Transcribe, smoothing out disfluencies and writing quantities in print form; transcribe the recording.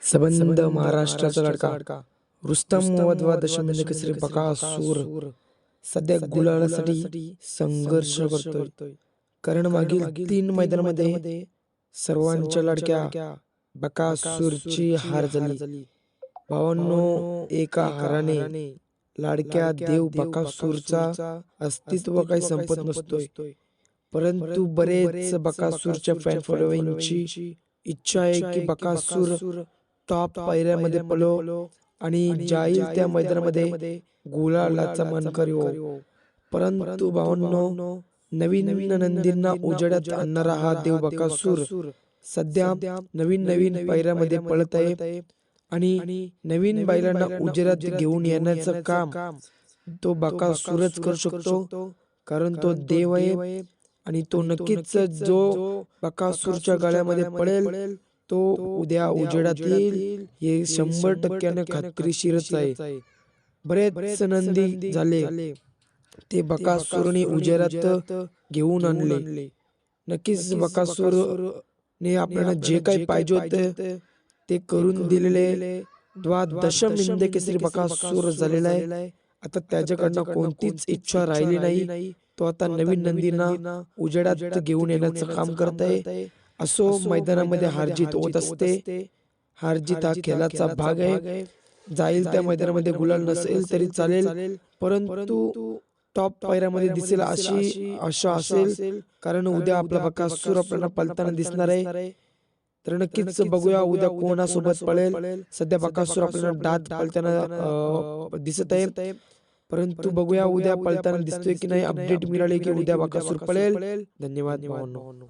सबंध महाराष्ट्राचा लाडका रुस्तम वधवा दशमिंद केसरी बकासूर सध्या गुलालासाठी संघर्ष करतोय। कारण मागील 3 मैदानामध्ये सर्वांच्या लाडक्या बकासूरची हार झाली। भावांनो, एका हाराने लाडक्या देव बकासूरचा अस्तित्व काही संपत नसतोय, परंतु बरेच बकासूरच्या फॅन फॉलोइंगची इच्छा आहे की बकासूर टॉप पायऱ्यामध्ये पळो आणि जाईल त्या मैदानामध्ये गुलालाचा मानकरी हो। परंतु भावांनो, नवीन नंदींना उजेडात आणणारा हा देव बकासूर सध्या नवीन पायऱ्यामध्ये पळत आहे आणि नवीन बैलांना उजेडात घेऊन येण्याचं काम तो बकासूरच करू शकतो। कारण तो देव आहे आणि तो नक्कीच जो बकासूरच्या गळ्यामध्ये पडेल तो उद्या उजेडात येईल, हे 100% खात्रीशीरच आहे। बरेच नंदी झाले ते बकासूरने उजेडात घेऊन आणले। नक्कीच बकासूरने आपल्याला जे काही पाहिजे होते ते करून दिलेले दशमिंद केसरी बकासूर झालेला आहे। आता त्याच्याकडनं कोणतीच इच्छा राहिली नाही। तो आता नवीन नंदींना उजेडात घेऊन येण्याचं काम करत आहे। असो, मैदानामध्ये हारजीत होत असते, हारजीत हा खेळाचा भाग आहे। जाईल त्या मैदानामध्ये गुलाल नसेल तरी चालेल, परंतु टॉप पायऱ्यामध्ये दिसेल अशी आशा असेल। कारण उद्या आपला बकासूर आपल्याला पळताना दिसणार आहे। तर नक्कीच बघूया उद्या कोणासोबत पळेल। सध्या बकासूर आपल्याला दात पळताना दिसत आहे, परंतु बघूया उद्या पळताना दिसतोय की नाही। अपडेट मिळाली की उद्या बकासूर पळेल। धन्यवाद भावांनो।